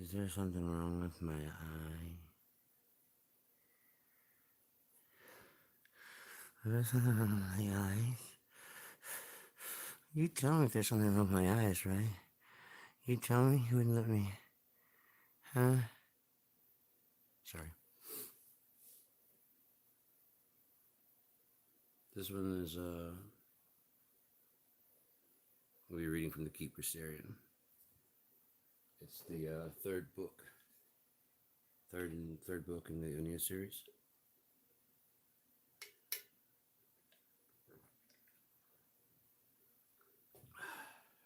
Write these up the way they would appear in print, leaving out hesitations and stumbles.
Is there something wrong with my eye? Is there something wrong with my eyes? You tell me if there's something wrong with my eyes, right? You tell me you wouldn't let me. Huh? Sorry. This one is, we'll be reading from the CheapGearGuy. It's the third book. Third book in the Unia series.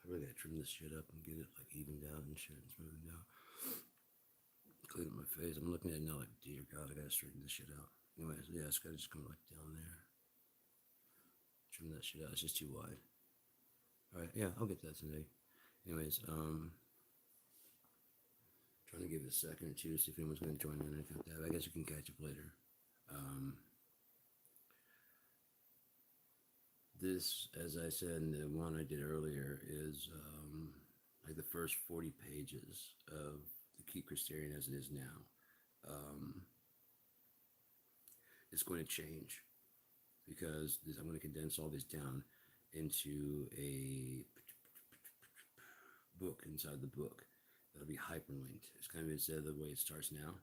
I really gotta trim this shit up and get it like evened out and shit and smoothed out. Clean up my face. I'm looking at it now like, dear God, I gotta straighten this shit out. Anyways, yeah, it's gotta just come like down there. Trim that shit out. It's just too wide. Alright, yeah, I'll get that today. Anyways, trying to give it a second or two to see if anyone's gonna join in or anything like that. I guess you can catch up later. This, as I said in the one I did earlier, is like the first 40 pages of the CheapGearGuy as it is now. It's going to change because I'm going to condense all this down into a book inside the book that'll be hyperlinked. It's kind of instead of the way it starts now.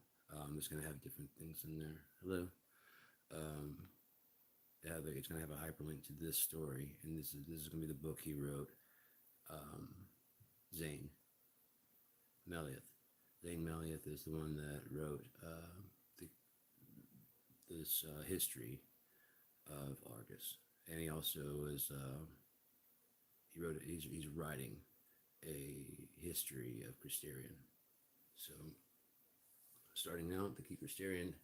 It's going to have different things in there. Hello. It's going to have a hyperlink to this story, and this is going to be the book he wrote. Zane Melieth. Zane Melieth is the one that wrote this history of Argus, and he also is he wrote it. He's writing a history of Christerian. So, starting out, the CheapGearGuy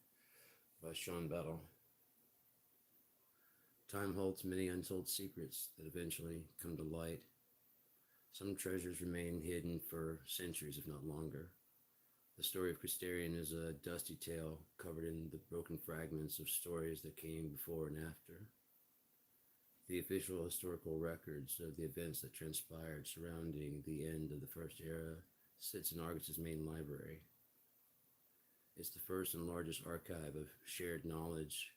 by Sean Battle. Time holds many untold secrets that eventually come to light. Some treasures remain hidden for centuries, if not longer. The story of Christerian is a dusty tale covered in the broken fragments of stories that came before and after. The official historical records of the events that transpired surrounding the end of the First Era sits in Argus's main library. It's the first and largest archive of shared knowledge.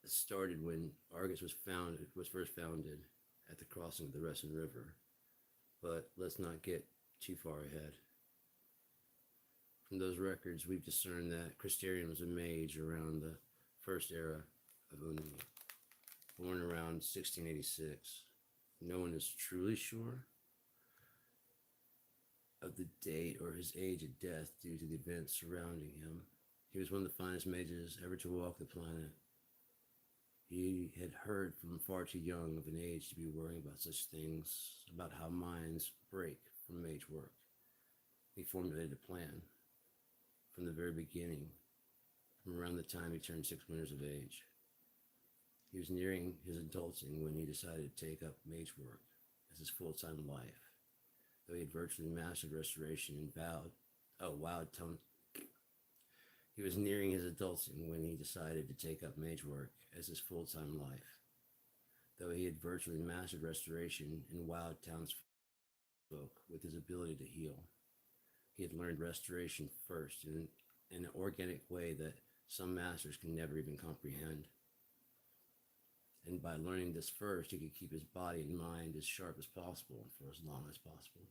It started when Argus was first founded at the crossing of the Ressen River. But let's not get too far ahead. From those records, we've discerned that Christerian was a mage around the First Era of Unia, born around 1686. No one is truly sure of the date or his age of death due to the events surrounding him. He was one of the finest mages ever to walk the planet. He had heard from far too young of an age to be worrying about such things, about how minds break from mage work. He formulated a plan from the very beginning, from around the time he turned 6 winters of age. He was nearing his adulting when he decided to take up mage work as his full-time life. Though he had virtually mastered restoration and He was nearing his adulting when he decided to take up mage work as his full-time life. Though he had virtually mastered restoration and wowed townsfolk with his ability to heal. He had learned restoration first in an organic way that some masters can never even comprehend. And by learning this first, he could keep his body and mind as sharp as possible for as long as possible.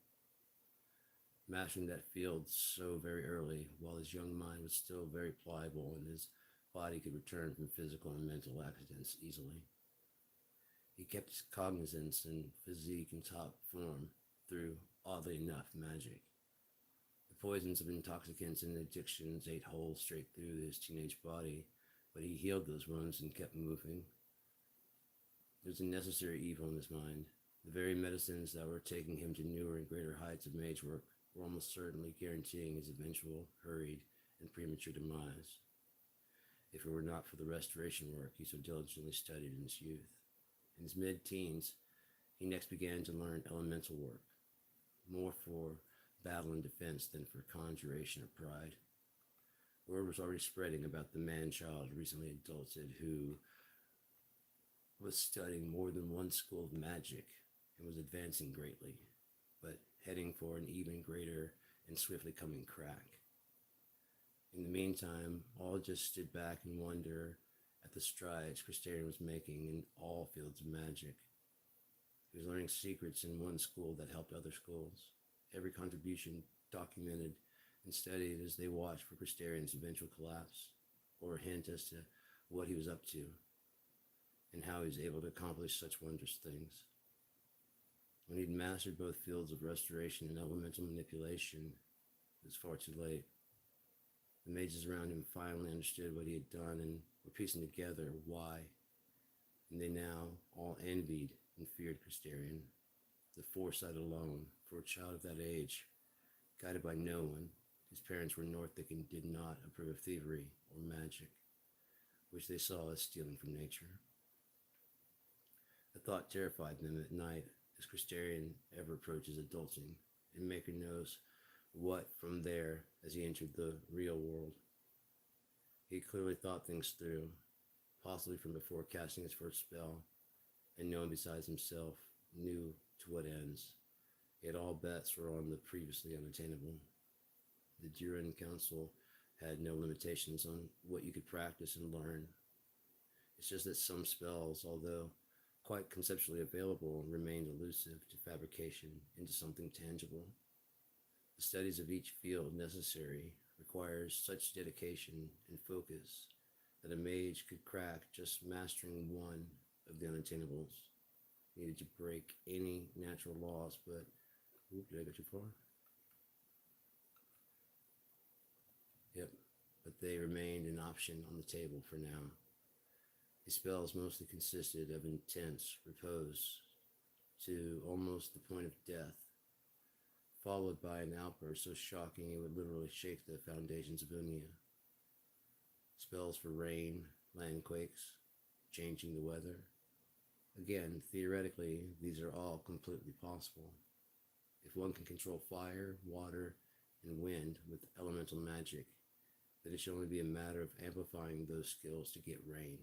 Mastering that field so very early, while his young mind was still very pliable and his body could return from physical and mental accidents easily. He kept his cognizance and physique in top form through, oddly enough, magic. The poisons of intoxicants and addictions ate holes straight through his teenage body, but he healed those wounds and kept moving. There was a necessary evil in his mind. The very medicines that were taking him to newer and greater heights of mage work were almost certainly guaranteeing his eventual, hurried, and premature demise. If it were not for the restoration work he so diligently studied in his youth. In his mid-teens, he next began to learn elemental work, more for battle and defense than for conjuration or pride. Word was already spreading about the man-child recently adulted who was studying more than one school of magic and was advancing greatly, but heading for an even greater and swiftly coming crack. In the meantime, all just stood back in wonder at the strides Christarian was making in all fields of magic. He was learning secrets in one school that helped other schools. Every contribution documented and studied as they watched for Christarian's eventual collapse, or a hint as to what he was up to and how he was able to accomplish such wondrous things. When he'd mastered both fields of restoration and elemental manipulation, it was far too late. The mages around him finally understood what he had done and were piecing together why, and they now all envied and feared Christarian. The foresight alone, for a child of that age, guided by no one, his parents were Northic and did not approve of thievery or magic, which they saw as stealing from nature. The thought terrified them at night as Christarian ever approaches adulting, and Maker knows what from there as he entered the real world. He clearly thought things through, possibly from before casting his first spell, and no one besides himself knew to what ends. Yet all bets were on the previously unattainable. The Duran Council had no limitations on what you could practice and learn. It's just that some spells, although quite conceptually available, remained elusive to fabrication into something tangible. The studies of each field necessary requires such dedication and focus that a mage could crack just mastering one of the unattainables. Needed to break any natural laws, but did I go too far? Yep, but they remained an option on the table for now. His spells mostly consisted of intense repose to almost the point of death, followed by an outburst so shocking it would literally shake the foundations of Unia. Spells for rain, landquakes, changing the weather. Again, theoretically, these are all completely possible. If one can control fire, water, and wind with elemental magic, then it should only be a matter of amplifying those skills to get rain.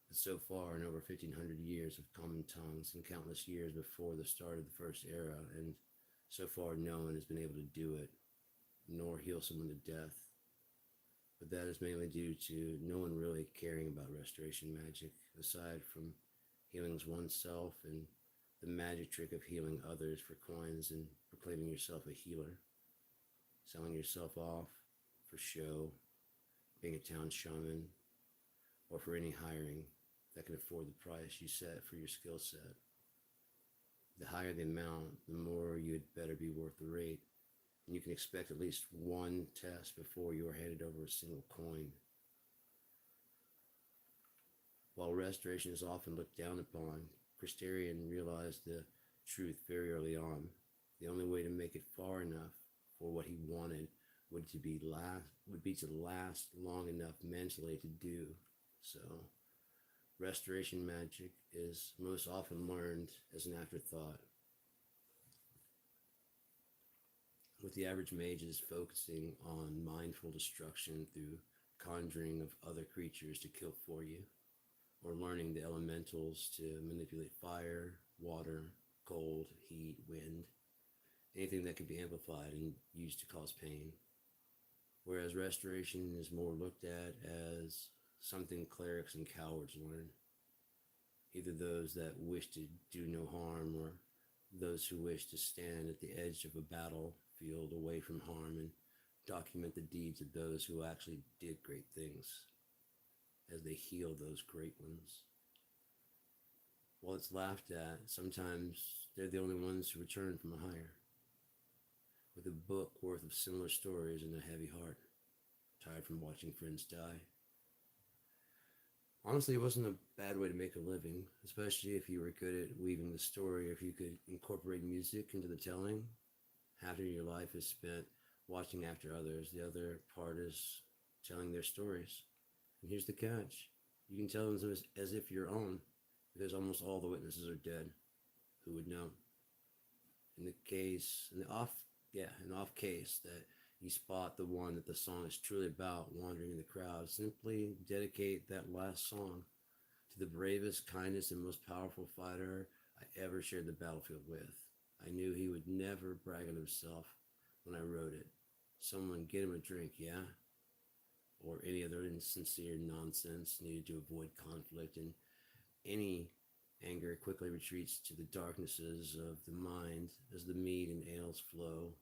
But so far, in over 1,500 years of common tongues and countless years before the start of the First Era, and so far no one has been able to do it, nor heal someone to death. But that is mainly due to no one really caring about restoration magic, aside from healing oneself and the magic trick of healing others for coins and proclaiming yourself a healer, selling yourself off for show, being a town shaman, or for any hiring that can afford the price you set for your skill set. The higher the amount, the more you had better be worth the rate, and you can expect at least one test before you are handed over a single coin. While restoration is often looked down upon, Christarian realized the truth very early on. The only way to make it far enough for what he wanted would be to last long enough mentally to do so. Restoration magic is most often learned as an afterthought, with the average mages focusing on mindful destruction through conjuring of other creatures to kill for you, or learning the elementals to manipulate fire, water, cold, heat, wind, anything that can be amplified and used to cause pain. Whereas restoration is more looked at as something clerics and cowards learn, either those that wish to do no harm or those who wish to stand at the edge of a battlefield away from harm and document the deeds of those who actually did great things as they heal those great ones. While it's laughed at, sometimes they're the only ones who return from a hire, with a book worth of similar stories and a heavy heart, tired from watching friends die. Honestly, it wasn't a bad way to make a living, especially if you were good at weaving the story, or if you could incorporate music into the telling. Half of your life is spent watching after others. The other part is telling their stories. And here's the catch. You can tell them as if your own, because almost all the witnesses are dead. Who would know? In the off case that you spot the one that the song is truly about wandering in the crowd, simply dedicate that last song to the bravest, kindest, and most powerful fighter I ever shared the battlefield with. I knew he would never brag on himself, when I wrote it. Someone get him a drink, yeah? Or any other insincere nonsense needed to avoid conflict, and any anger quickly retreats to the darknesses of the mind as the mead and ales flow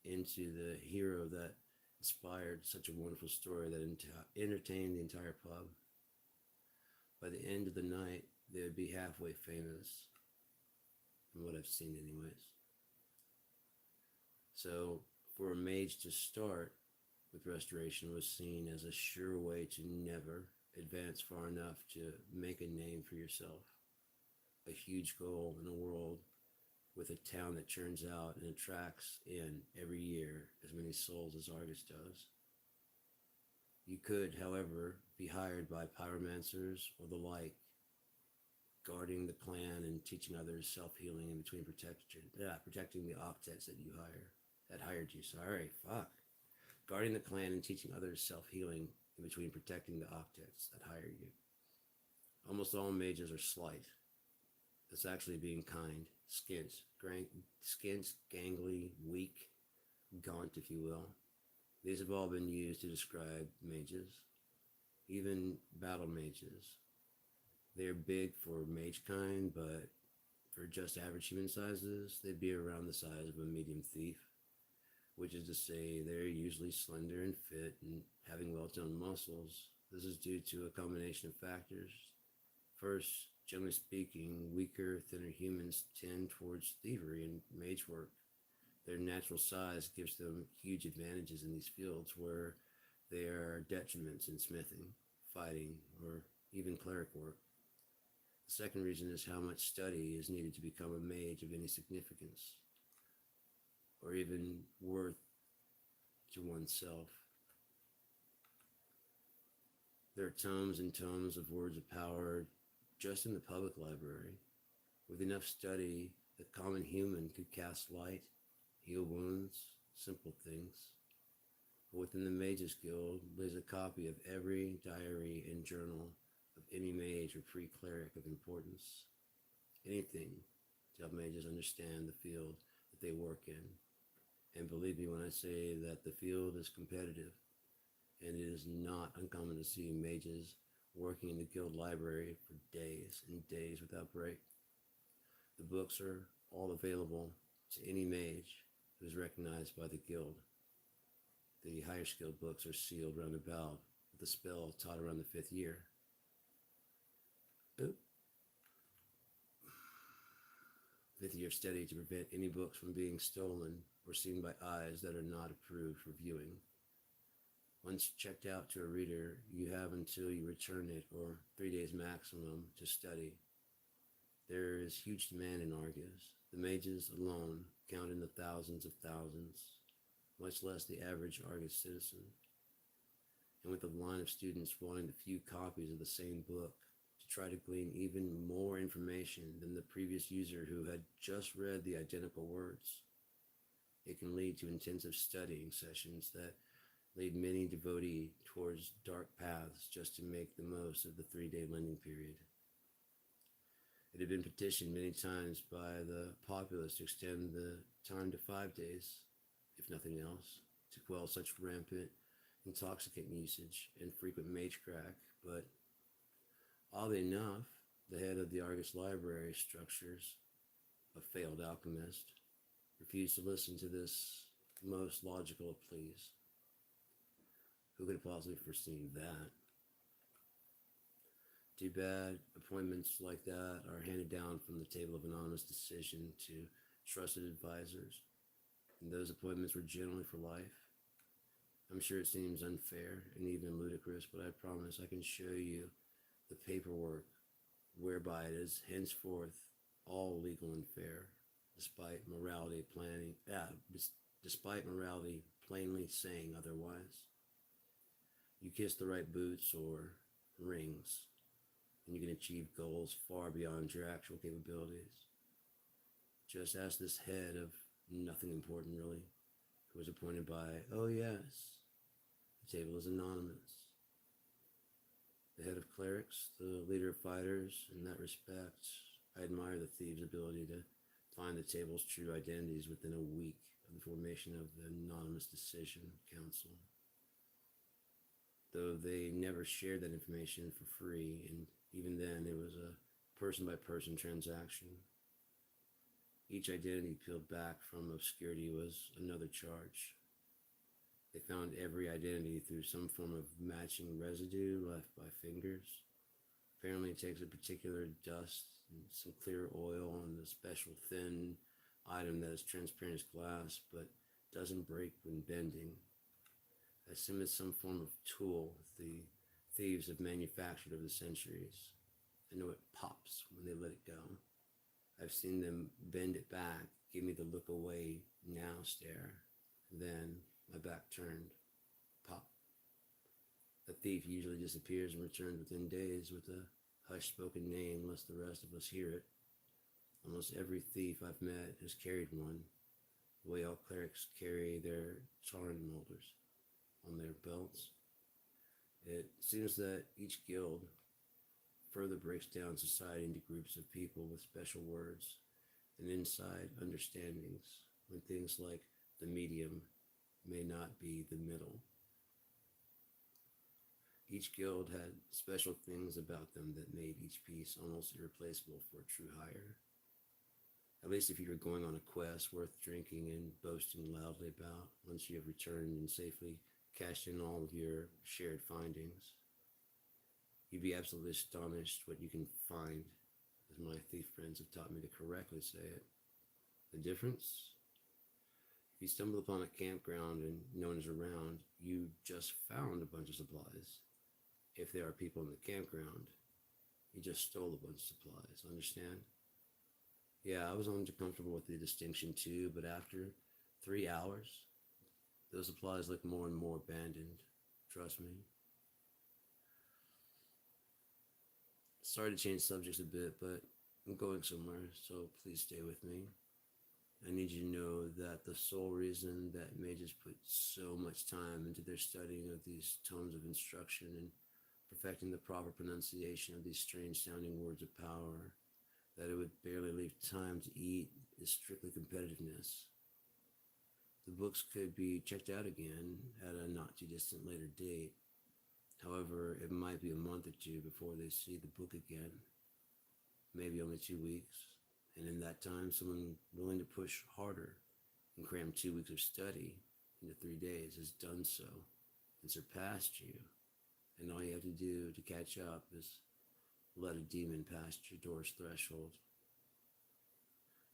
into the hero that inspired such a wonderful story that entertained the entire pub. By the end of the night, they would be halfway famous, from what I've seen, anyways. So, for a mage to start with restoration was seen as a sure way to never advance far enough to make a name for yourself. A huge goal in a world with a town that churns out and attracts in every year as many souls as Argus does. You could, however, be hired by pyromancers or the like, guarding the clan and teaching others self-healing in between protecting the octets that hired you. Sorry, fuck. Guarding the clan and teaching others self-healing in between protecting the octets that hired you. Almost all mages are slight. That's actually being kind. Skint, gangly, weak, gaunt, if you will. These have all been used to describe mages, even battle mages. They are big for mage kind, but for just average human sizes, they'd be around the size of a medium thief, which is to say they're usually slender and fit and having well-toned muscles. This is due to a combination of factors. First, generally speaking, weaker, thinner humans tend towards thievery and mage work. Their natural size gives them huge advantages in these fields where they are detriments in smithing, fighting, or even cleric work. The second reason is how much study is needed to become a mage of any significance, or even worth to oneself. There are tomes and tomes of words of power just in the public library. With enough study, the common human could cast light, heal wounds, simple things. But within the Mages Guild lays a copy of every diary and journal of any mage or pre-cleric of importance. Anything to help mages understand the field that they work in. And believe me when I say that the field is competitive, and it is not uncommon to see mages working in the guild library for days and days without break. The books are all available to any mage who is recognized by the guild. The higher skilled books are sealed roundabout with the spell taught around the 5th year. Oop. 5th year study to prevent any books from being stolen or seen by eyes that are not approved for viewing. Once checked out to a reader, you have until you return it, or 3 days maximum, to study. There is huge demand in Argus. The mages alone count in the thousands of thousands, much less the average Argus citizen. And with a line of students wanting a few copies of the same book to try to glean even more information than the previous user who had just read the identical words, it can lead to intensive studying sessions that lead many devotee towards dark paths just to make the most of the 3-day lending period. It had been petitioned many times by the populace to extend the time to 5 days, if nothing else, to quell such rampant intoxicant usage and frequent mage crack, but oddly enough, the head of the Argus Library structures, a failed alchemist, refused to listen to this most logical of pleas. Who could have possibly foreseen that? Too bad appointments like that are handed down from the table of anonymous decision to trusted advisors, and those appointments were generally for life. I'm sure it seems unfair and even ludicrous, but I promise I can show you the paperwork whereby it is henceforth all legal and fair, despite morality plainly saying otherwise. You kiss the right boots or rings, and you can achieve goals far beyond your actual capabilities. Just ask this head of nothing important really, who was appointed by, oh yes, the table is anonymous. The head of clerics, the leader of fighters. In that respect, I admire the thieves' ability to find the table's true identities within a week of the formation of the Anonymous Decision Council. Though they never shared that information for free, and even then it was a person by person transaction. Each identity peeled back from obscurity was another charge. They found every identity through some form of matching residue left by fingers. Apparently it takes a particular dust and some clear oil and a special thin item that is transparent as glass but doesn't break when bending. As soon as some form of tool the thieves have manufactured over the centuries. I know it pops when they let it go. I've seen them bend it back, give me the look away now stare, then my back turned, pop. The thief usually disappears and returns within days with a hushed spoken name lest the rest of us hear it. Almost every thief I've met has carried one, the way all clerics carry their charm molders on their belts. It seems that each guild further breaks down society into groups of people with special words and inside understandings when things like the medium may not be the middle. Each guild had special things about them that made each piece almost irreplaceable for a true hire. At least if you were going on a quest worth drinking and boasting loudly about once you have returned and safely cashed in all of your shared findings. You'd be absolutely astonished what you can find, as my thief friends have taught me to correctly say it. The difference? If you stumble upon a campground and no one is around, you just found a bunch of supplies. If there are people in the campground, you just stole a bunch of supplies, understand? Yeah, I was uncomfortable with the distinction too, but after 3 hours, those supplies look more and more abandoned. Trust me. Sorry to change subjects a bit, but I'm going somewhere, so please stay with me. I need you to know that the sole reason that mages put so much time into their studying of these tomes of instruction and perfecting the proper pronunciation of these strange sounding words of power, that it would barely leave time to eat, is strictly competitiveness. The books could be checked out again at a not too distant later date. However, it might be a month or two before they see the book again. Maybe only 2 weeks. And in that time, someone willing to push harder and cram 2 weeks of study into 3 days has done so and surpassed you. And all you have to do to catch up is let a demon past your door's threshold.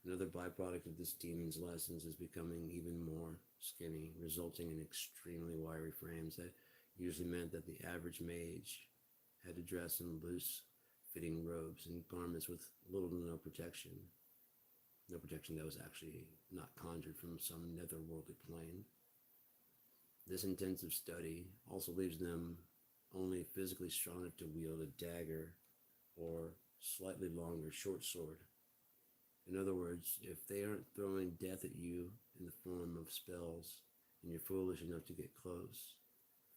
Another byproduct of this demon's lessons is becoming even more skinny, resulting in extremely wiry frames that usually meant that the average mage had to dress in loose-fitting robes and garments with little to no protection. No protection that was actually not conjured from some netherworldly plane. This intensive study also leaves them only physically strong enough to wield a dagger or slightly longer short sword. In other words, if they aren't throwing death at you in the form of spells and you're foolish enough to get close,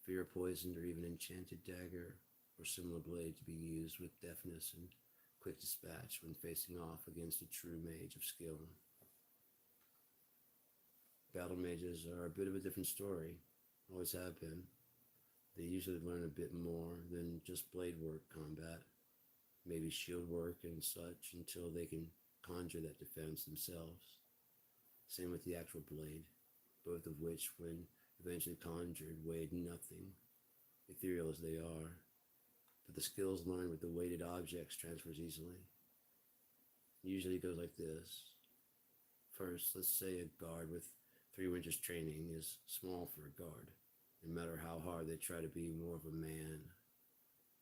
fear a poisoned or even enchanted dagger or similar blade to be used with deftness and quick dispatch when facing off against a true mage of skill. Battle mages are a bit of a different story, always have been. They usually learn a bit more than just blade work combat, maybe shield work and such, until they can conjure that defense themselves. Same with the actual blade, both of which, when eventually conjured, weighed nothing, ethereal as they are. But the skills learned with the weighted objects transfers easily. Usually it goes like this. First, let's say a guard with 3 winters training is small for a guard, no matter how hard they try to be more of a man.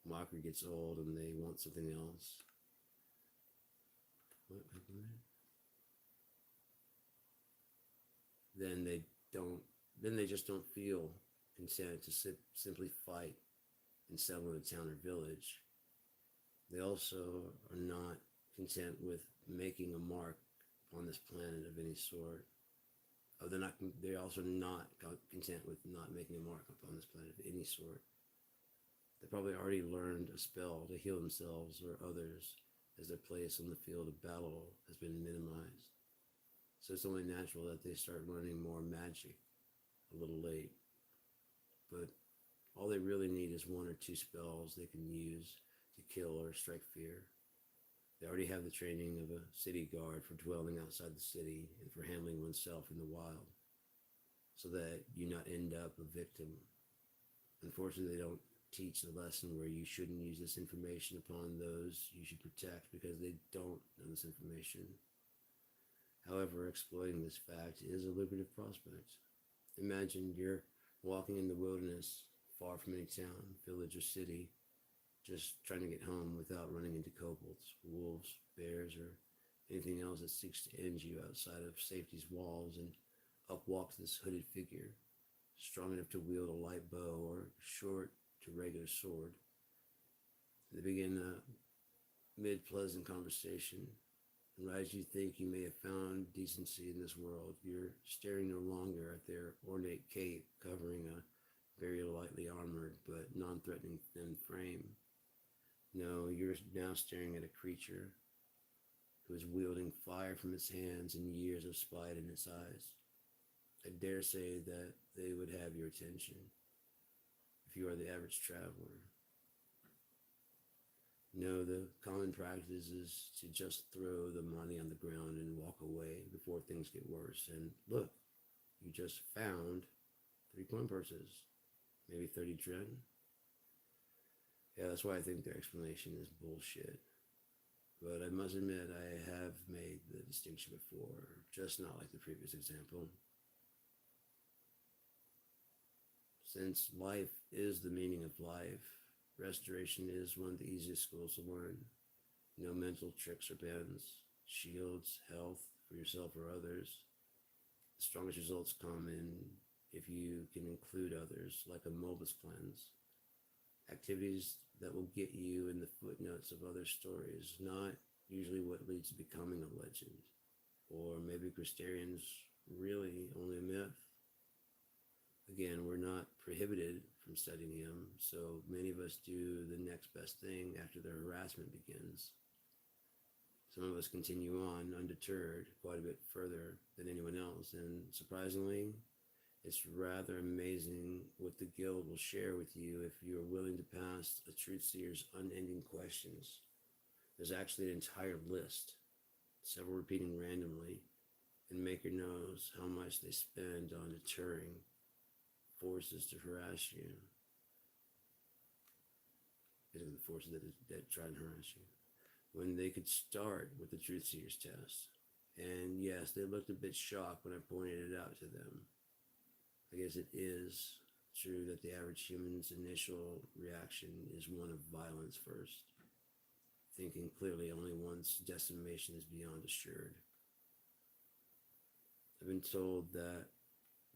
Mockery gets old and they want something else. What happened there? Then they just don't feel content to simply fight and settle in a town or village. They also are not content with making a mark on this planet of any sort. They're also not content with not making a mark upon this planet of any sort. They probably already learned a spell to heal themselves or others as their place on the field of battle has been minimized. So it's only natural that they start learning more magic a little late. But all they really need is one or two spells they can use to kill or strike fear. They already have the training of a city guard for dwelling outside the city and for handling oneself in the wild, so that you not end up a victim. Unfortunately, they don't teach the lesson where you shouldn't use this information upon those you should protect because they don't know this information. However, exploiting this fact is a lucrative prospect. Imagine you're walking in the wilderness, far from any town, village, or city, just trying to get home without running into kobolds, wolves, bears, or anything else that seeks to end you outside of safety's walls, and up walks this hooded figure, strong enough to wield a light bow or short to regular sword. They begin a mid-pleasant conversation, and right as you think you may have found decency in this world, you're staring no longer at their ornate cape covering a very lightly armored but non-threatening thin frame. No, you're now staring at a creature who is wielding fire from its hands and years of spite in its eyes. I dare say that they would have your attention if you are the average traveler. No, the common practice is to just throw the money on the ground and walk away before things get worse. And look, you just found 3 coin purses, maybe 30 tren. Yeah, that's why I think their explanation is bullshit. But I must admit, I have made the distinction before, just not like the previous example. Since life is the meaning of life, restoration is one of the easiest skills to learn. No mental tricks or bends, shields, health for yourself or others. The strongest results come in if you can include others, like a Mobus cleanse. Activities that will get you in the footnotes of other stories, not usually what leads to becoming a legend. Or maybe Christerian's really only a myth. Again, we're not prohibited from studying him, so many of us do the next best thing after the harassment begins. Some of us continue on undeterred quite a bit further than anyone else, and surprisingly, it's rather amazing what the guild will share with you if you are willing to pass a truth seer's unending questions. There's actually an entire list, several repeating randomly, and Maker knows how much they spend on deterring forces to harass you. Basically, the forces that try and harass you. When they could start with the truth seer's test. And yes, they looked a bit shocked when I pointed it out to them. I guess it is true that the average human's initial reaction is one of violence first, thinking clearly only once decimation is beyond assured. I've been told that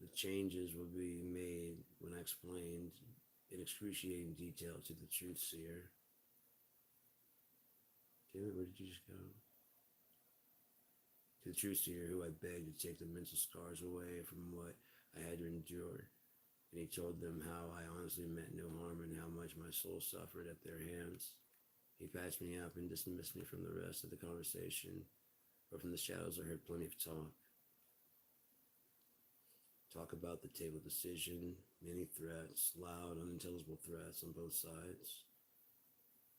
the changes will be made when I explained in excruciating detail to the truth seer. Damn it, where did you just go? To the truth seer, who I begged to take the mental scars away from what I had to endure. And he told them how I honestly meant no harm and how much my soul suffered at their hands. He patched me up and dismissed me from the rest of the conversation, but from the shadows I heard plenty of talk. Talk about the table decision, many threats, loud, unintelligible threats on both sides.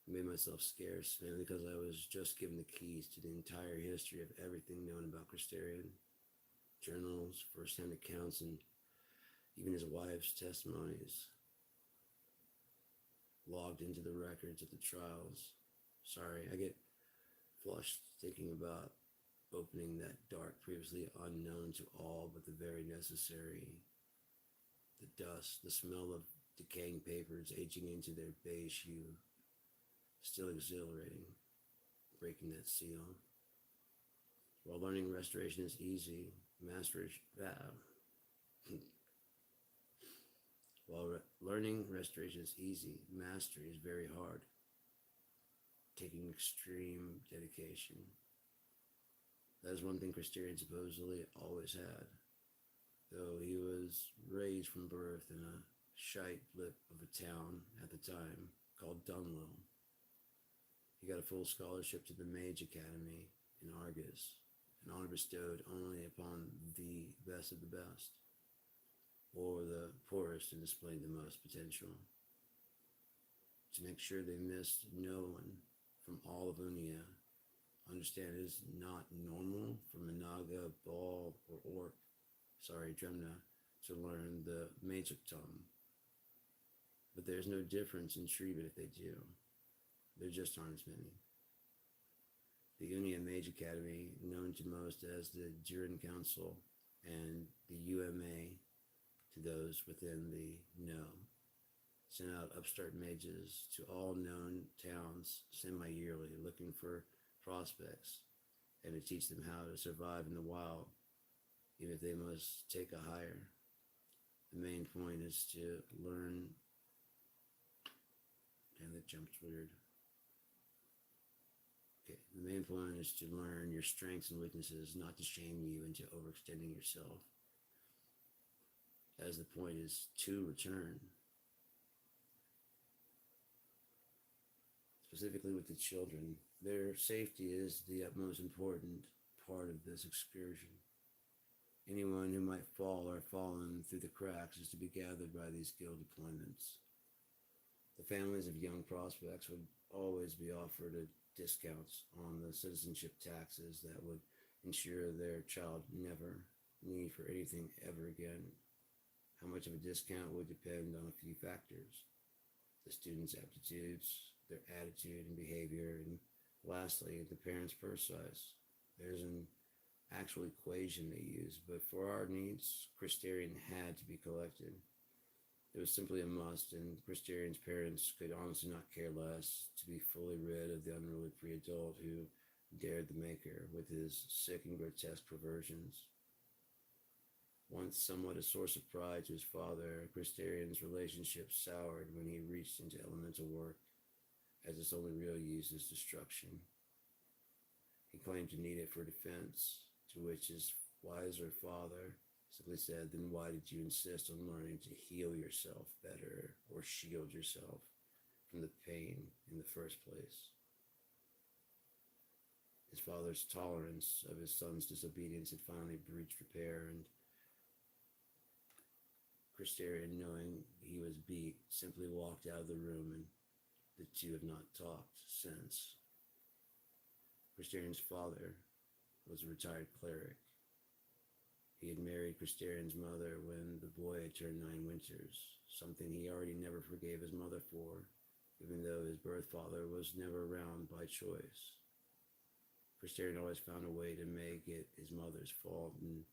I made myself scarce, mainly because I was just given the keys to the entire history of everything known about Christerian. Journals, first-hand accounts, and even his wife's testimonies logged into the records of the trials. Sorry, I get flushed thinking about opening that dark, previously unknown to all but the very necessary. The dust, the smell of decaying papers aging into their beige hue. Still exhilarating, breaking that seal. While learning restoration is easy, learning restoration is easy, mastery is very hard, taking extreme dedication. That is one thing Christerian supposedly always had, though he was raised from birth in a shite blip of a town at the time called Dunlow. He got a full scholarship to the Mage Academy in Argus, an honor bestowed only upon the best of the best, or the poorest in displaying the most potential, to make sure they missed no one from all of Unia. Understand it is not normal for Managa, Ball, or Orc, Dremna, to learn the magic tongue. But there's no difference in treatment if they do. There just aren't as many. The Unia Mage Academy, known to most as the Jiren Council and the UMA to those within the know, sent out upstart mages to all known towns semi-yearly looking for prospects and to teach them how to survive in the wild, even if they must take a hire. The main point is to learn. Damn, that jump's weird. Okay, the main point is to learn your strengths and weaknesses, not to shame you into overextending yourself, as the point is to return. Specifically with the children, their safety is the utmost important part of this excursion. Anyone who might fall or fallen through the cracks is to be gathered by these guild deployments. The families of young prospects would always be offered discounts on the citizenship taxes that would ensure their child never need for anything ever again. How much of a discount would depend on a few factors: the students' aptitudes, their attitude and behavior, and lastly, the parents' purse size. There's an actual equation they use, but for our needs, Christerian had to be collected. It was simply a must, and Christerian's parents could honestly not care less to be fully rid of the unruly pre-adult who dared the maker with his sick and grotesque perversions. Once somewhat a source of pride to his father, Christerian's relationship soured when he reached into elemental work, as its only real use is destruction. He claimed to need it for defense, to which his wiser father simply said, "Then why did you insist on learning to heal yourself better or shield yourself from the pain in the first place?" His father's tolerance of his son's disobedience had finally breached repair, and Christerian, knowing he was beat, simply walked out of the room, and the two have not talked since. Christerian's father was a retired cleric. He had married Christerian's mother when the boy had turned 9 winters, something he already never forgave his mother for, even though his birth father was never around by choice. Christerian always found a way to make it his mother's fault, and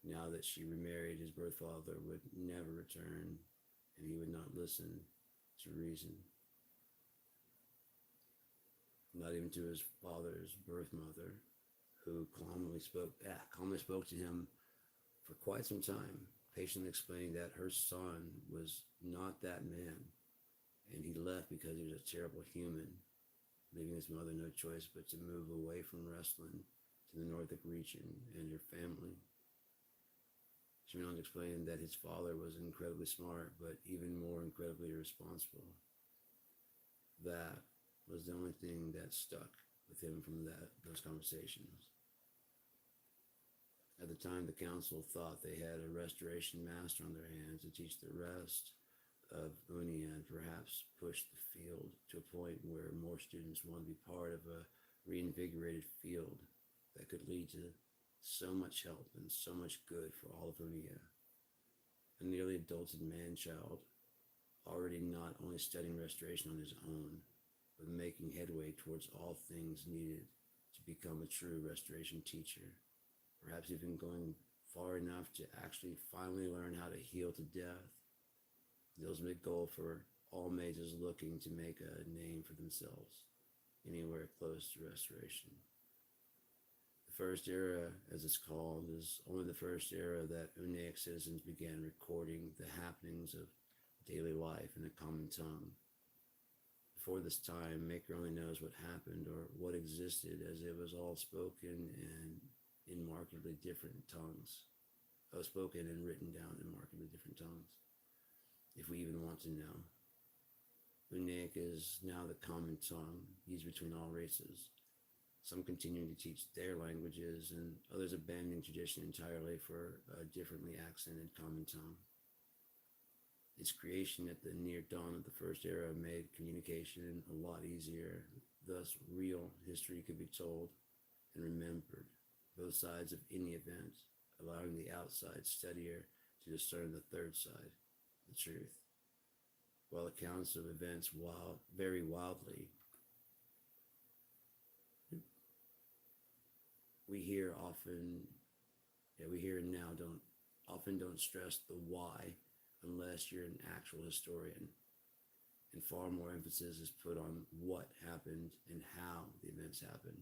now that she remarried, his birth father would never return, and he would not listen to reason. Not even to his father's birth mother, who calmly spoke to him for quite some time, patiently explaining that her son was not that man, and he left because he was a terrible human, leaving his mother no choice but to move away from wrestling to the Nordic region and her family. She went on to explain that his father was incredibly smart, but even more incredibly irresponsible. That was the only thing that stuck with him from those conversations. At the time, the council thought they had a restoration master on their hands to teach the rest of Unia and perhaps push the field to a point where more students want to be part of a reinvigorated field that could lead to so much help and so much good for all of Unia. A nearly adulted man-child, already not only studying restoration on his own, but making headway towards all things needed to become a true restoration teacher. Perhaps even going far enough to actually finally learn how to heal to death. The ultimate goal for all mages looking to make a name for themselves, anywhere close to restoration. The first era, as it's called, is only the first era that Unaic citizens began recording the happenings of daily life in a common tongue. Before this time, Maker only knows what happened or what existed, as it was all spoken and in markedly different tongues. Spoken and written down in markedly different tongues, if we even want to know. Unaic is now the common tongue used between all races. some continuing to teach their languages, and others abandoning tradition entirely for a differently accented common tongue. Its creation at the near dawn of the first era made communication a lot easier. Thus, real history could be told and remembered, both sides of any event, allowing the outside studier to discern the third side, the truth. While accounts of events vary wildly, we hear often, we hear and now don't stress the why unless you're an actual historian, and far more emphasis is put on what happened and how the events happened.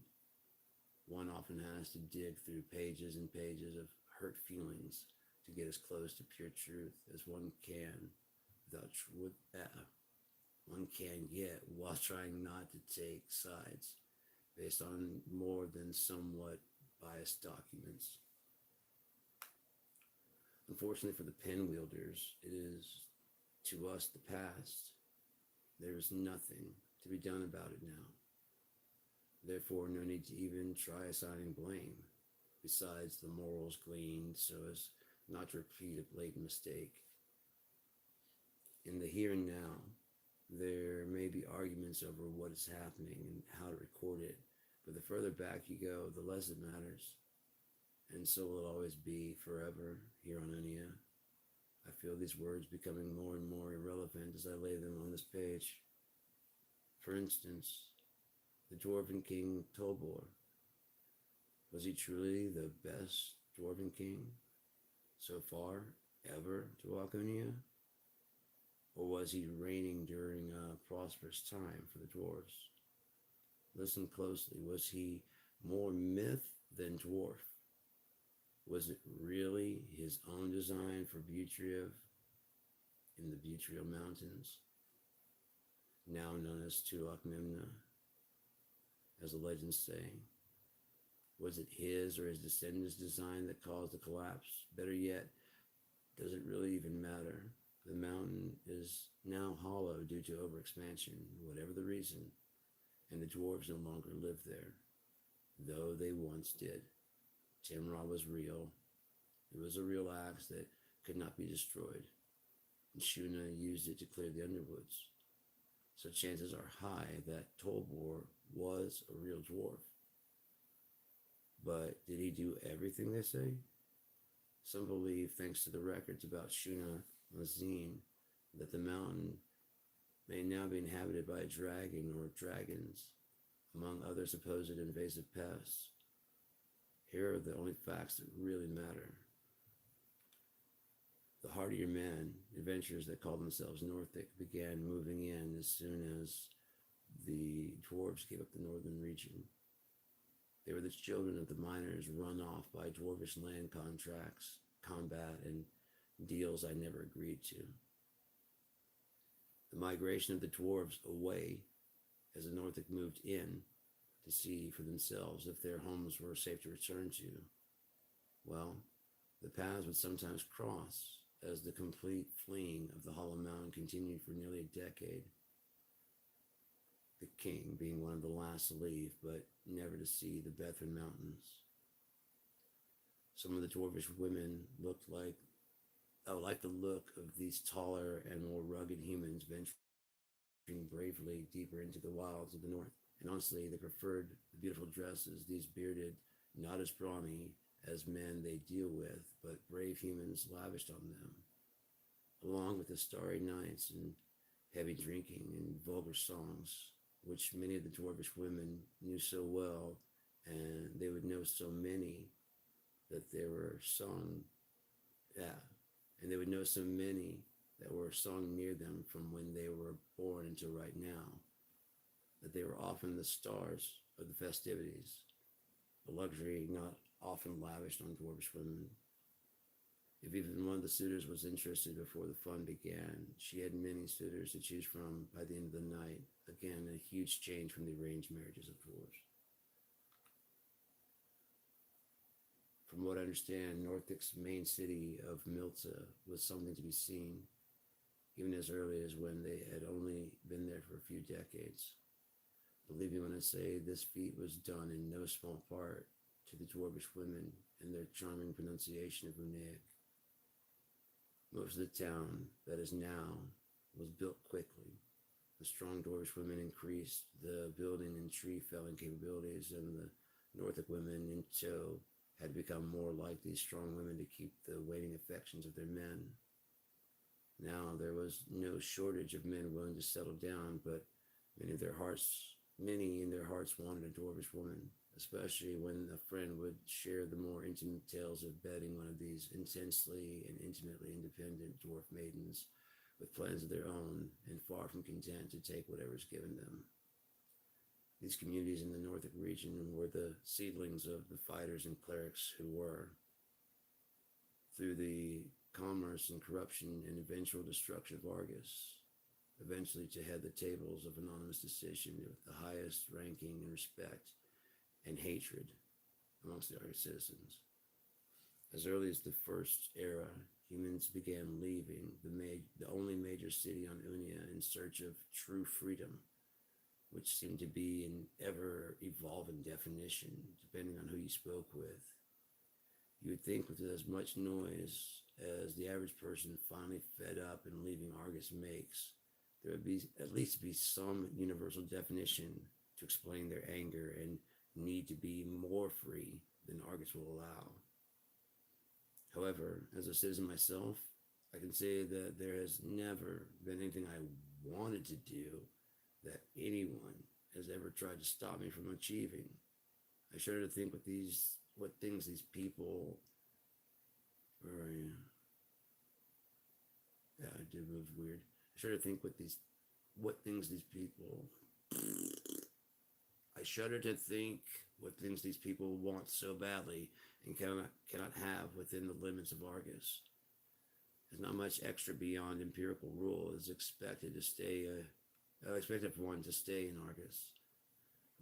One often has to dig through pages and pages of hurt feelings to get as close to pure truth as one can without one can get while trying not to take sides based on more than somewhat biased documents. Unfortunately for the pen wielders, it is to us the past. There is nothing to be done about it now. Therefore, no need to even try assigning blame, besides the morals gleaned so as not to repeat a blatant mistake. In the here and now, there may be arguments over what is happening and how to record it, but the further back you go, the less it matters. And so will it always be forever here on Enia. I feel these words becoming more and more irrelevant as I lay them on this page. For instance, the Dwarven King Tolbor. Was he truly the best Dwarven King so far ever to walk Enia? Or was he reigning during a prosperous time for the dwarves? Listen closely. Was he more myth than dwarf? Was it really his own design for Butriv in the Butriel Mountains, now known as Tulak Memna, as the legends say? Was it his or his descendants' design that caused the collapse? Better yet, does it really even matter? The mountain is now hollow due to overexpansion, whatever the reason, and the dwarves no longer live there, though they once did. Timrah was real. It was a real axe that could not be destroyed, and Shuna used it to clear the underwoods. So chances are high that Tolbor was a real dwarf. But did he do everything they say? Some believe, thanks to the records about Shuna Mazin, that the mountain may now be inhabited by a dragon or dragons, among other supposed invasive pests. Here are the only facts that really matter. The hardier men, adventurers that called themselves Northic, began moving in as soon as the dwarves gave up the northern region. They were the children of the miners run off by dwarvish land contracts, combat, and deals I never agreed to. The migration of the dwarves away as the Northic moved in to see for themselves if their homes were safe to return to. Well, the paths would sometimes cross as the complete fleeing of the Hollow Mountain continued for nearly a decade. The king being one of the last to leave, but never to see the Bethrin Mountains. Some of the dwarvish women looked like the look of these taller and more rugged humans venturing bravely deeper into the wilds of the north. And honestly, they preferred the beautiful dresses these bearded, not as brawny as men they deal with, but brave humans lavished on them, along with the starry nights and heavy drinking and vulgar songs, which many of the dwarvish women knew so well, and they would know so many that they were sung, and they would know so many that were sung near them from when they were born until right now, that they were often the stars of the festivities, a luxury not often lavished on dwarvish women. If even one of the suitors was interested before the fun began, she had many suitors to choose from by the end of the night. Again, a huge change from the arranged marriages of dwarves. From what I understand, Northic's main city of Milta was something to be seen, even as early as when they had only been there for a few decades. Believe me when I say this feat was done in no small part to the dwarvish women and their charming pronunciation of Unaic. Most of the town that is now was built quickly. The strong dwarvish women increased the building and tree felling capabilities, and the Northic women in tow had become more like these strong women to keep the waiting affections of their men. Now there was no shortage of men willing to settle down, but many in their hearts wanted a dwarvish woman, especially when a friend would share the more intimate tales of bedding one of these intensely and intimately independent dwarf maidens with plans of their own and far from content to take whatever is given them. These communities in the Northic region were the seedlings of the fighters and clerics who were, through the commerce and corruption and eventual destruction of Argus, eventually to head the tables of anonymous decision with the highest ranking and respect and hatred amongst the Argus citizens. As early as the First Era, humans began leaving the only major city on Unia in search of true freedom, which seemed to be an ever-evolving definition, depending on who you spoke with. You would think with as much noise as the average person finally fed up and leaving Argus makes, there would be at least be some universal definition to explain their anger and need to be more free than Argus will allow. However, as a citizen myself, I can say that there has never been anything I wanted to do that anyone has ever tried to stop me from achieving. I shudder to think what things these people, I did move weird. I shudder to think what things these people, I shudder to think what things these people want so badly and cannot have within the limits of Argus. There's not much extra beyond empirical rule is expected for one to stay in Argus.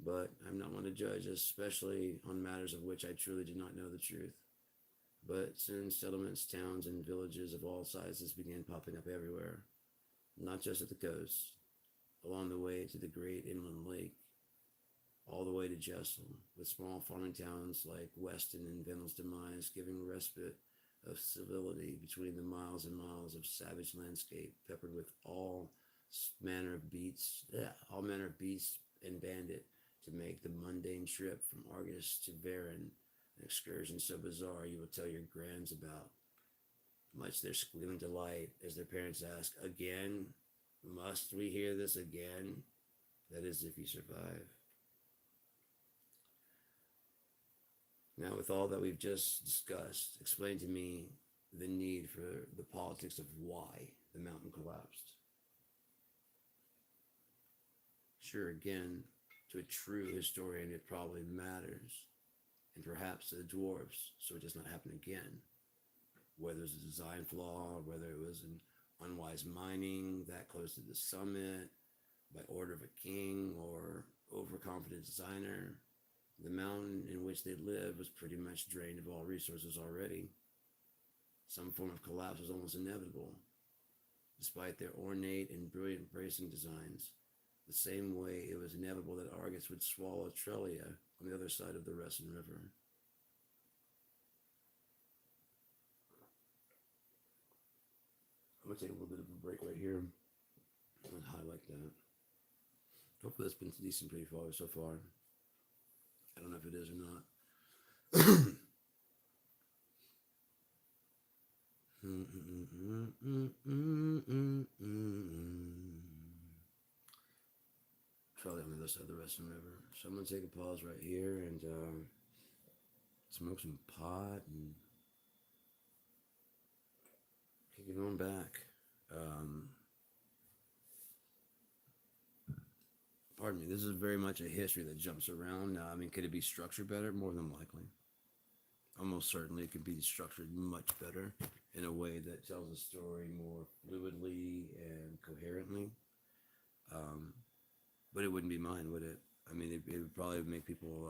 But I'm not one to judge, especially on matters of which I truly do not know the truth. But soon settlements, towns, and villages of all sizes began popping up everywhere, not just at the coast, along the way to the great inland lake, all the way to Jessel, with small farming towns like Weston and Venel's demise giving respite of civility between the miles and miles of savage landscape peppered with all manner of beasts and bandit to make the mundane trip from Argus to Varan an excursion so bizarre you will tell your grands about. Much their squealing delight as their parents ask, "Again? Must we hear this again?" That is, if you survive. Now, with all that we've just discussed, explain to me the need for the politics of why the mountain collapsed. Sure, again, to a true historian, it probably matters, and perhaps to the dwarves, so it does not happen again. Whether it's a design flaw, whether it was an unwise mining that close to the summit by order of a king or overconfident designer, the mountain in which they lived was pretty much drained of all resources already. Some form of collapse was almost inevitable, despite their ornate and brilliant bracing designs, the same way it was inevitable that Argus would swallow Trelia on the other side of the Ressen River. I'm going to take a little bit of a break right here and highlight that. Hopefully that's been decent pretty far so far. I don't know if it is or not. Probably on the other side of the Ressen River. So I'm going to take a pause right here and smoke some pot and keep going back. Pardon me, this is very much a history that jumps around. Now, I mean, could it be structured better? More than likely. Almost certainly it could be structured much better in a way that tells a story more fluidly and coherently. But it wouldn't be mine, would it? I mean, it would probably make people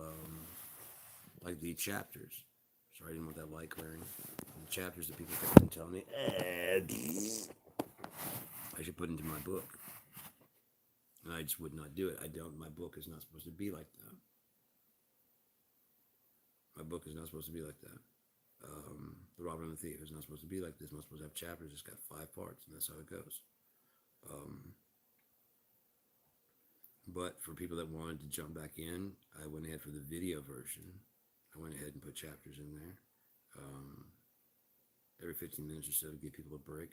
like the chapters. Sorry, I didn't want that light glaring. The chapters that people kept on telling me, I should put into my book. and I just would not do it. I don't. My book is not supposed to be like that. My book is not supposed to be like that. The Robber and the Thief is not supposed to be like this. It's not supposed to have chapters. It's got 5 parts, and that's how it goes. Um, but for people that wanted to jump back in, I went ahead for the video version. I went ahead and put chapters in there. Um, every 15 minutes or so to give people a break.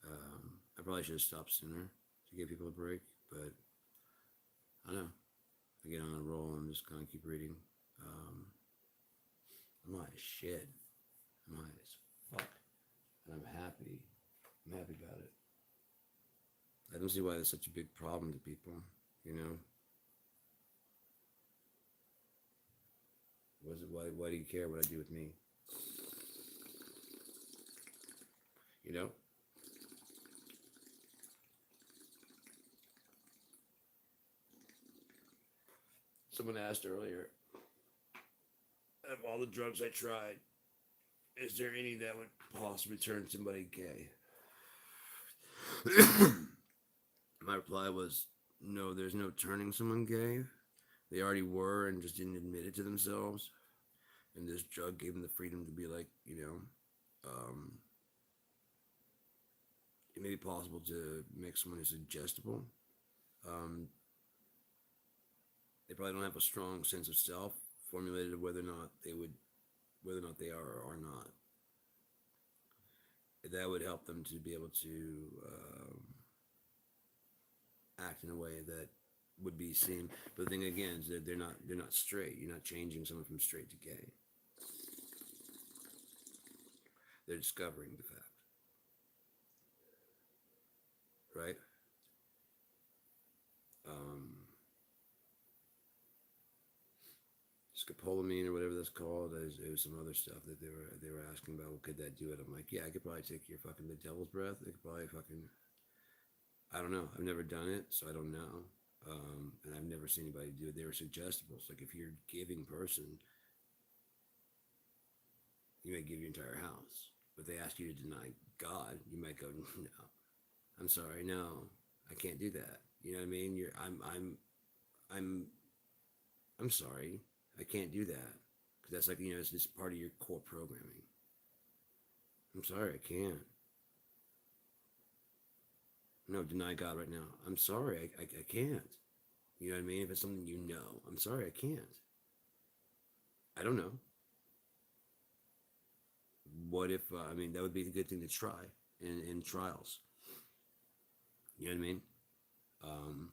I probably should have stopped sooner to give people a break, but I don't know. I get on a roll and just kind of keep reading. I'm high as shit. I'm high as fuck. And I'm happy. I'm happy about it. I don't see why it's such a big problem to people, you know? Why do you care what I do with me? You know? Someone asked earlier, of all the drugs I tried, is there any that would possibly turn somebody gay? My reply was, no, there's no turning someone gay. They already were and just didn't admit it to themselves. And this drug gave them the freedom to be like, it may be possible to make someone who's suggestible. Um, they probably don't have a strong sense of self formulated of whether or not they are or are not. That would help them to be able to act in a way that would be seen. But the thing again is that they're not straight. You're not changing someone from straight to gay. They're discovering the fact, right? Scopolamine or whatever that's called. There was some other stuff that they were asking about. Well, could that do it? I'm like, yeah, I could probably take your fucking the devil's breath. I could probably fucking. I don't know. I've never done it, so I don't know. And I've never seen anybody do it. They were suggestibles. Like if you're a giving person, you may give your entire house. But they ask you to deny God, you might go, no. I'm sorry, no, I can't do that. You know what I mean? I'm I'm sorry, I can't do that because that's like it's just part of your core programming. I'm sorry, I can't. No, deny God right now. I'm sorry, I can't. You know what I mean? If it's something I'm sorry, I can't. I don't know. What if, that would be a good thing to try in trials. You know what I mean? Um,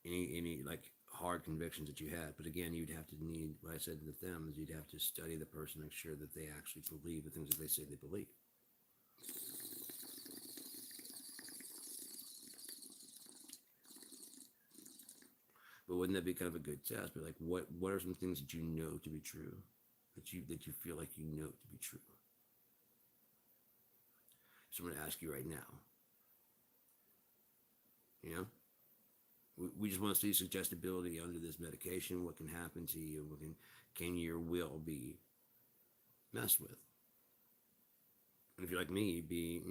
any like hard convictions that you had. But again, you'd have to need, what I said to them is you'd have to study the person, make sure that they actually believe the things that they say they believe. But wouldn't that be kind of a good test? But like, what are some things that you know to be true, that you feel like you know to be true? So I'm going to ask you right now. You know, we just want to see suggestibility under this medication. What can happen to you? Can your will be messed with? And if you're like me, you'd be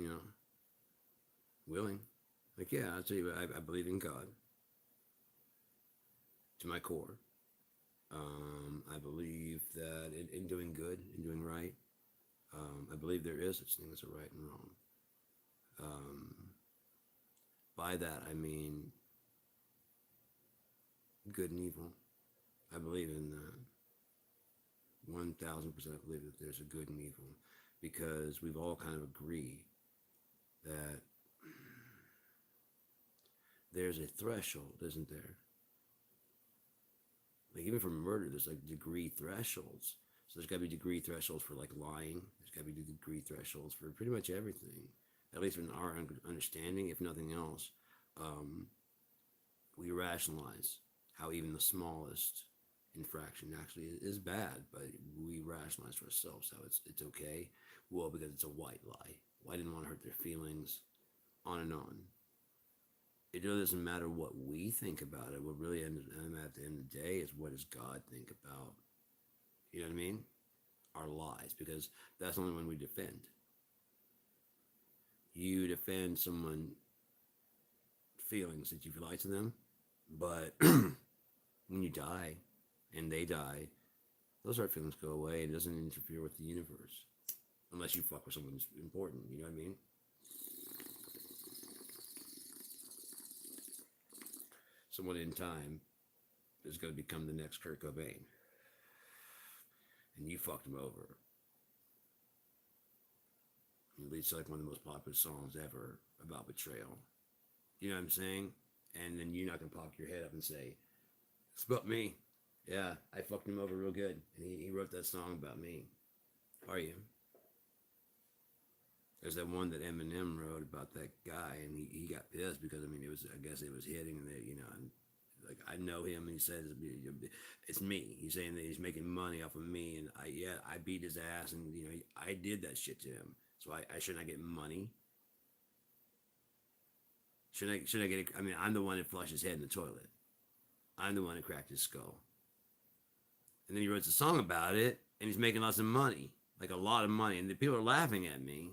willing. Like, yeah, I'll tell you, I believe in God to my core. I believe that in doing good, in doing right, I believe there is such thing as a right and wrong. By that, I mean good and evil. I believe in that. 1000% believe that there's a good and evil because we've all kind of agreed that there's a threshold, isn't there? Like even for murder, there's like degree thresholds. So there's got to be degree thresholds for like lying. There's got to be degree thresholds for pretty much everything. At least in our understanding, if nothing else, we rationalize how even the smallest infraction actually is bad, but we rationalize for ourselves how it's okay. Well, because it's a white lie. Well, I didn't want to hurt their feelings, on and on. It really doesn't matter what we think about it. What really at the end of the day is what does God think about? You know what I mean? Our lies, because that's the only one we defend. You defend someone feelings that you've lied to them. But when you die and they die, those hurt feelings go away and it doesn't interfere with the universe. Unless you fuck with someone who's important, you know what I mean? Someone in time is going to become the next Kurt Cobain. And you fucked him over. It leads to like one of the most popular songs ever about betrayal. You know what I'm saying? And then you're not going to pop your head up and say, it's about me. Yeah, I fucked him over real good. And he wrote that song about me. Are you? There's that one that Eminem wrote about that guy, and he got pissed because, I mean, it was, I guess it was hitting, and that, you know, and like, I know him, and he says, it's me. He's saying that he's making money off of me, and I beat his ass, and, you know, I did that shit to him. So I should not get money. Should I get it? I mean, I'm the one that flushed his head in the toilet. I'm the one that cracked his skull. And then he writes a song about it, and he's making lots of money, like a lot of money, and the people are laughing at me.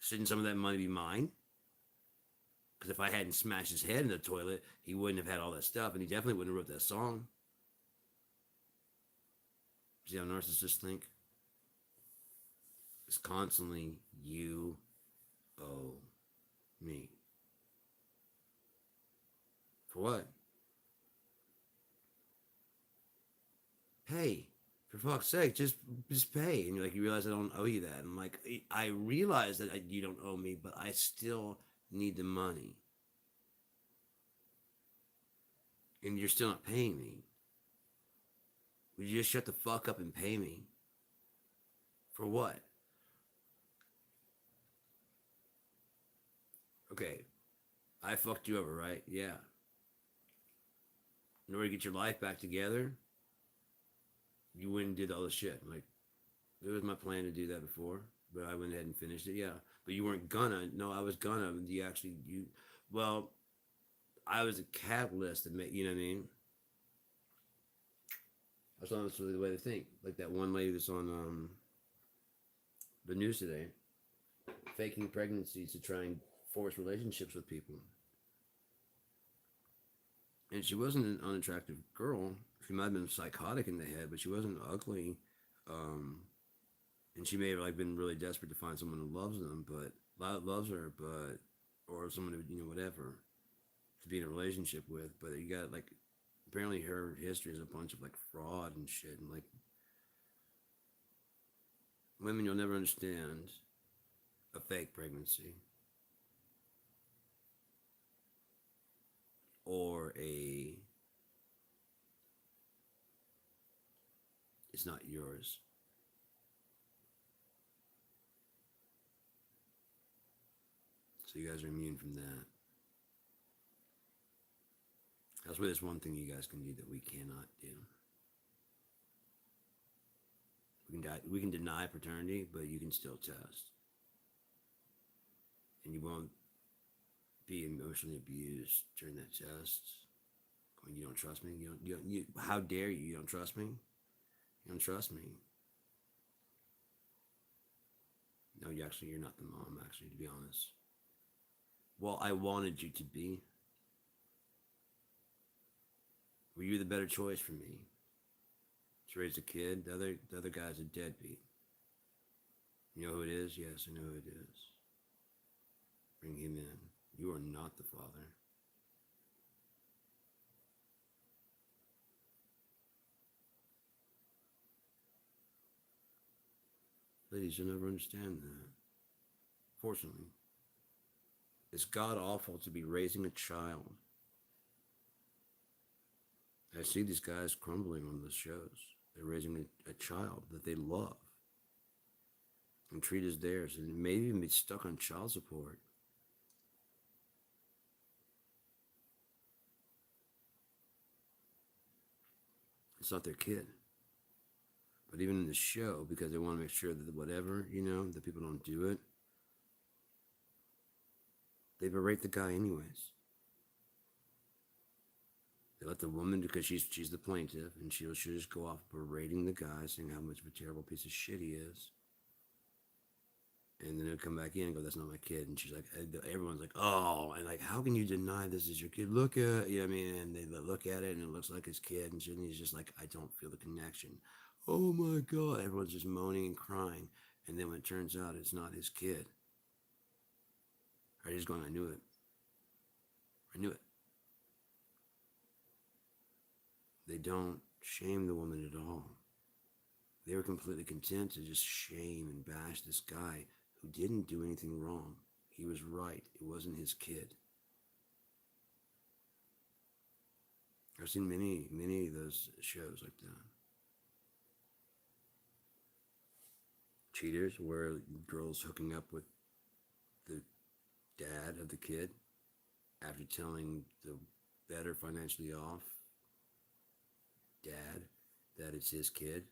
Shouldn't some of that money be mine? Because if I hadn't smashed his head in the toilet, he wouldn't have had all that stuff, and he definitely wouldn't have wrote that song. See how narcissists think? It's constantly, you owe me. For what? Pay. For fuck's sake, just pay. And you're like, you realize I don't owe you that. I'm like, I realize that you don't owe me, but I still need the money. And you're still not paying me. Would you just shut the fuck up and pay me? For what? Okay, I fucked you over, right? Yeah. In order to get your life back together, you went and did all the shit. Like, it was my plan to do that before, but I went ahead and finished it. Yeah, but you weren't gonna. No, I was gonna. Well, I was a catalyst to make. You know what I mean? That's honestly the way to think. Like that one lady that's on the news today, faking pregnancies to try and force relationships with people. And she wasn't an unattractive girl. She might have been psychotic in the head, but she wasn't ugly. And she may have like been really desperate to find someone who loves them, but loves her, but or someone who, you know, whatever, to be in a relationship with. But you got like, apparently her history is a bunch of like fraud and shit, and like women, you'll never understand a fake pregnancy or it's not yours. So you guys are immune from that. That's why there's one thing you guys can do that we cannot do. We can deny paternity, but you can still test. And you won't be emotionally abused during that test. Going, you don't trust me? How dare you? You don't trust me? You don't trust me? No, you're not the mom, actually, to be honest. Well, I wanted you to be. Were you the better choice for me? To raise a kid? The other guy's a deadbeat. You know who it is? Yes, I know who it is. Bring him in. You are not the father. Ladies, you'll never understand that. Fortunately. It's god awful to be raising a child. I see these guys crumbling on the shows. They're raising a child that they love and treat as theirs, and maybe even be stuck on child support. It's not their kid. But even in the show, because they want to make sure that whatever, you know, that people don't do it, they berate the guy anyways. They let the woman, because she's the plaintiff, and she'll just go off berating the guy, saying how much of a terrible piece of shit he is. And then he'll come back in and go, "That's not my kid." And she's like, everyone's like, "Oh," and like, "How can you deny this is your kid? Look at," you know what I mean? And they look at it and it looks like his kid, and he's just like, "I don't feel the connection." Oh my god! Everyone's just moaning and crying, and then when it turns out it's not his kid, or he's going, "I knew it. I knew it." They don't shame the woman at all. They were completely content to just shame and bash this guy who didn't do anything wrong. He was right. It wasn't his kid. I've seen many of those shows like that. Cheaters, where girls hooking up with the dad of the kid after telling the better financially off dad that it's his kid.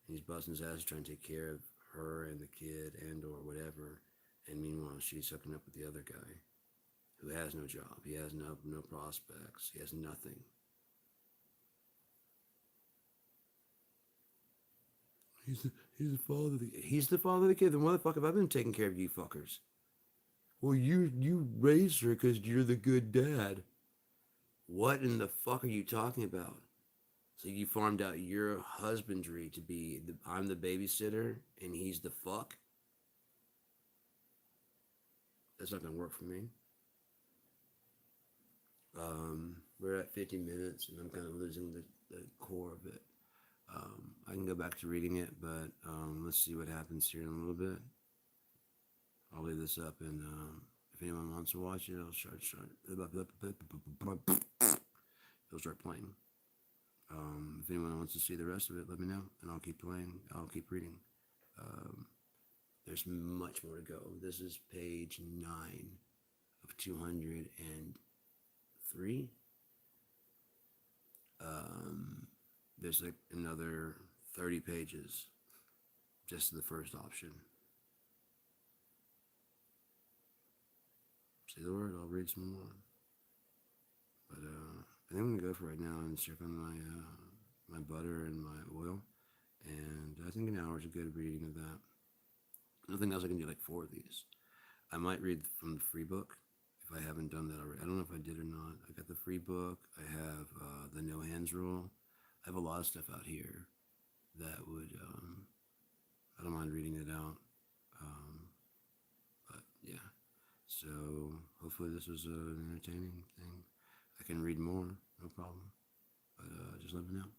And he's busting his ass trying to take care of her and the kid and or whatever. And meanwhile, she's hooking up with the other guy who has no job. He has no prospects. He has nothing. He's the father. He's the father of the kid. Then what the fuck have I been taking care of you fuckers? Well, you raised her because you're the good dad. What in the fuck are you talking about? So you farmed out your husbandry to be I'm the babysitter and he's the fuck? That's not gonna work for me. We're at 50 minutes and I'm kind of losing the core of it. I can go back to reading it, but let's see what happens here in a little bit. I'll leave this up, and if anyone wants to watch it, it'll start playing. If anyone wants to see the rest of it, let me know, and I'll keep playing. I'll keep reading. Um, there's much more to go. This is page 9 of 203. There's like another 30 pages just the first option. Say the word, I'll read some more. But I think I'm gonna go for right now and check on my butter and my oil, and I think an hour is a good reading of that. Nothing else I can do like 4 of these. I might read from the free book if I haven't done that already. I don't know if I did or not. I got the free book. I have the no hands rule. I have a lot of stuff out here that would I don't mind reading it out. But yeah. So hopefully this was an entertaining thing. I can read more, no problem. But just let me know.